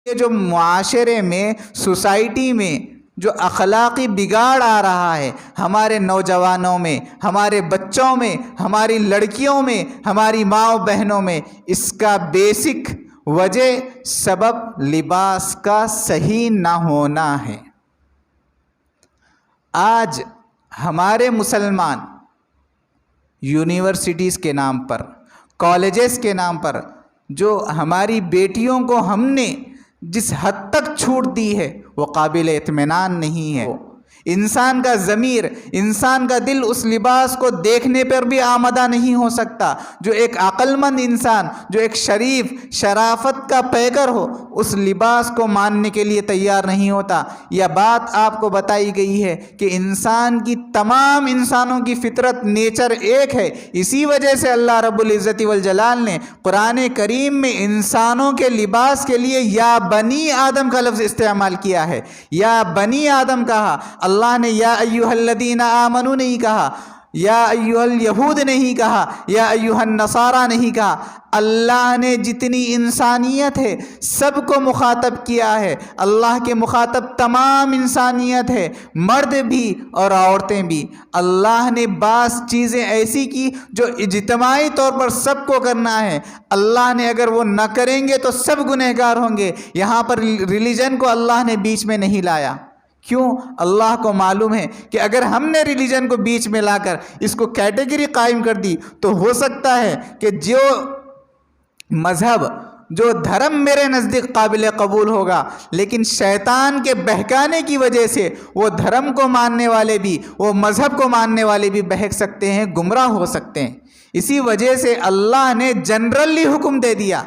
یہ جو معاشرے میں، سوسائٹی میں جو اخلاقی بگاڑ آ رہا ہے، ہمارے نوجوانوں میں، ہمارے بچوں میں، ہماری لڑکیوں میں، ہماری ماں و بہنوں میں، اس کا بیسک وجہ سبب لباس کا صحیح نہ ہونا ہے۔ آج ہمارے مسلمان یونیورسٹیز کے نام پر، کالجز کے نام پر جو ہماری بیٹیوں کو ہم نے جس حد تک چھوٹ دی ہے وہ قابل اطمینان نہیں ہے۔ انسان کا ضمیر، انسان کا دل اس لباس کو دیکھنے پر بھی آمادہ نہیں ہو سکتا۔ جو ایک عقل مند انسان، جو ایک شریف، شرافت کا پیکر ہو، اس لباس کو ماننے کے لیے تیار نہیں ہوتا۔ یہ بات آپ کو بتائی گئی ہے کہ انسان کی، تمام انسانوں کی فطرت، نیچر ایک ہے۔ اسی وجہ سے اللہ رب العزت والجلال نے قرآن کریم میں انسانوں کے لباس کے لیے یا بنی آدم کا لفظ استعمال کیا ہے۔ یا بنی آدم کہا، اللہ نے یا ایھا الذین آمنوا نہیں کہا، یا ایھا الیہود نہیں کہا، یا ایھا النصارى نہیں کہا۔ اللہ نے جتنی انسانیت ہے سب کو مخاطب کیا ہے۔ اللہ کے مخاطب تمام انسانیت ہے، مرد بھی اور عورتیں بھی۔ اللہ نے بعض چیزیں ایسی کی جو اجتماعی طور پر سب کو کرنا ہے۔ اللہ نے اگر وہ نہ کریں گے تو سب گنہگار ہوں گے۔ یہاں پر ریلیجن کو اللہ نے بیچ میں نہیں لایا۔ کیوں؟ اللہ کو معلوم ہے کہ اگر ہم نے ریلیجن کو بیچ میں لا کر اس کو کیٹیگری قائم کر دی تو ہو سکتا ہے کہ جو مذہب، جو دھرم میرے نزدیک قابل قبول ہوگا، لیکن شیطان کے بہکانے کی وجہ سے وہ دھرم کو ماننے والے بھی، وہ مذہب کو ماننے والے بھی بہک سکتے ہیں، گمراہ ہو سکتے ہیں۔ اسی وجہ سے اللہ نے جنرلی حکم دے دیا،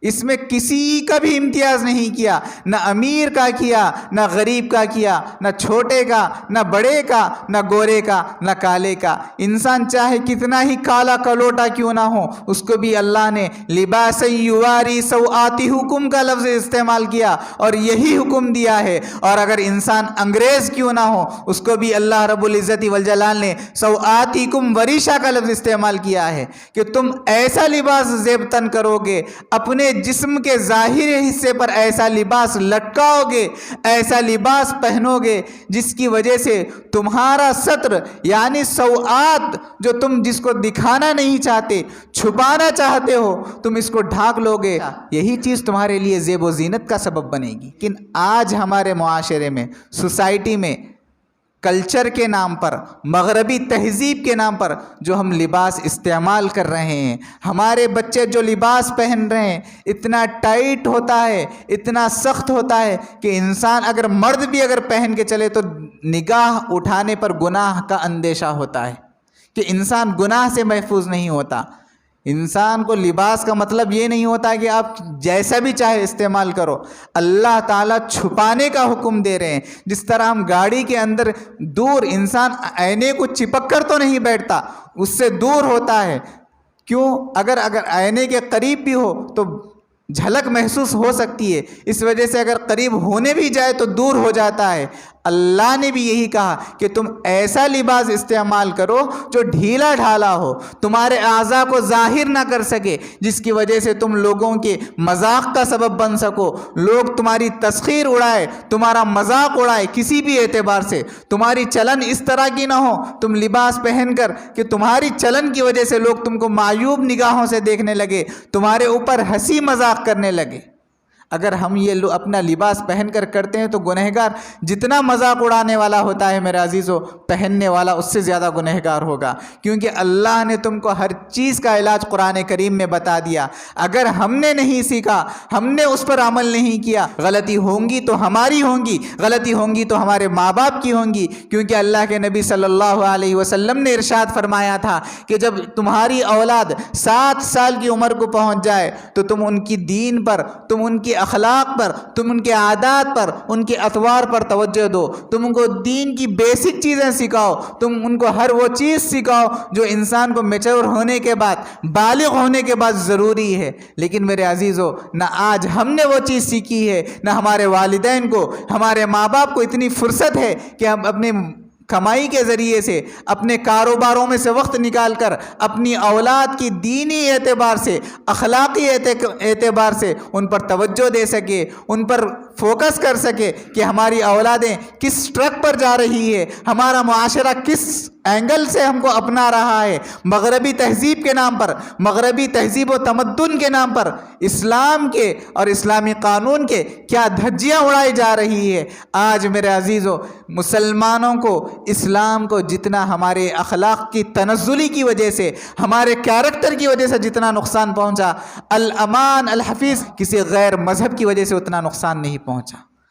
اس میں کسی کا بھی امتیاز نہیں کیا، نہ امیر کا کیا، نہ غریب کا کیا، نہ چھوٹے کا، نہ بڑے کا، نہ گورے کا، نہ کالے کا۔ انسان چاہے کتنا ہی کالا کلوٹا کیوں نہ ہو، اس کو بھی اللہ نے لباس یواری سوآتکم کا لفظ استعمال کیا اور یہی حکم دیا ہے۔ اور اگر انسان انگریز کیوں نہ ہو، اس کو بھی اللہ رب العزت والجلال نے سوآتکم وریشا کا لفظ استعمال کیا ہے کہ تم ایسا لباس زیب تن کرو گے، اپنے جسم کے ظاہری حصے پر ایسا لباس لٹکاؤ گے، ایسا لباس پہنو گے جس کی وجہ سے تمہارا ستر یعنی سوآت، جو تم جس کو دکھانا نہیں چاہتے، چھپانا چاہتے ہو، تم اس کو ڈھانک لو گے، یہی چیز تمہارے لیے زیب و زینت کا سبب بنے گی۔ لیکن آج ہمارے معاشرے میں، سوسائٹی میں، کلچر کے نام پر، مغربی تہذیب کے نام پر جو ہم لباس استعمال کر رہے ہیں، ہمارے بچے جو لباس پہن رہے ہیں اتنا ٹائٹ ہوتا ہے، اتنا سخت ہوتا ہے کہ انسان، اگر مرد بھی اگر پہن کے چلے تو نگاہ اٹھانے پر گناہ کا اندیشہ ہوتا ہے کہ انسان گناہ سے محفوظ نہیں ہوتا۔ انسان کو لباس کا مطلب یہ نہیں ہوتا کہ آپ جیسا بھی چاہے استعمال کرو۔ اللہ تعالیٰ چھپانے کا حکم دے رہے ہیں۔ جس طرح ہم گاڑی کے اندر دور، انسان آئینے کو چپک کر تو نہیں بیٹھتا، اس سے دور ہوتا ہے۔ کیوں؟ اگر آئینے کے قریب بھی ہو تو جھلک محسوس ہو سکتی ہے، اس وجہ سے اگر قریب ہونے بھی جائے تو دور ہو جاتا ہے۔ اللہ نے بھی یہی کہا کہ تم ایسا لباس استعمال کرو جو ڈھیلا ڈھالا ہو، تمہارے اعضاء کو ظاہر نہ کر سکے، جس کی وجہ سے تم لوگوں کے مذاق کا سبب بن سکو، لوگ تمہاری تسخیر اڑائے، تمہارا مذاق اڑائے، کسی بھی اعتبار سے تمہاری چلن اس طرح کی نہ ہو، تم لباس پہن کر کہ تمہاری چلن کی وجہ سے لوگ تم کو معیوب نگاہوں سے دیکھنے لگے، تمہارے اوپر ہنسی مذاق کرنے لگے۔ اگر ہم یہ اپنا لباس پہن کر کرتے ہیں تو گنہگار جتنا مذاق اڑانے والا ہوتا ہے میرے عزیزو، پہننے والا اس سے زیادہ گنہگار ہوگا، کیونکہ اللہ نے تم کو ہر چیز کا علاج قرآن کریم میں بتا دیا۔ اگر ہم نے نہیں سیکھا، ہم نے اس پر عمل نہیں کیا، غلطی ہوں گی تو ہماری ہوں گی، غلطی ہوں گی تو ہمارے ماں باپ کی ہوں گی، کیونکہ اللہ کے نبی صلی اللہ علیہ وسلم نے ارشاد فرمایا تھا کہ جب تمہاری اولاد 7 سال کی عمر کو پہنچ جائے تو تم ان کی دین پر، تم ان کی اخلاق پر، تم ان کے عادات پر، ان کے اطوار پر توجہ دو، تم ان کو دین کی بیسک چیزیں سکھاؤ، تم ان کو ہر وہ چیز سکھاؤ جو انسان کو میچور ہونے کے بعد، بالغ ہونے کے بعد ضروری ہے۔ لیکن میرے عزیزو، نہ آج ہم نے وہ چیز سیکھی ہے، نہ ہمارے والدین کو، ہمارے ماں باپ کو اتنی فرصت ہے کہ ہم اپنے کمائی کے ذریعے سے اپنے کاروباروں میں سے وقت نکال کر اپنی اولاد کی دینی اعتبار سے اخلاقی اعتبار سے ان پر توجہ دے سکے، ان پر فوکس کر سکے کہ ہماری اولادیں کس ٹریک پر جا رہی ہے، ہمارا معاشرہ کس اینگل سے ہم کو اپنا رہا ہے، مغربی تہذیب کے نام پر، مغربی تہذیب و تمدن کے نام پر اسلام کے اور اسلامی قانون کے کیا دھجیاں اڑائی جا رہی ہے۔ آج میرے عزیزو، مسلمانوں کو، اسلام کو جتنا ہمارے اخلاق کی تنزلی کی وجہ سے، ہمارے کیریکٹر کی وجہ سے جتنا نقصان پہنچا، الامان الحفیظ کسی غیر مذہب کی وجہ سے اتنا نقصان نہیں پہنچا۔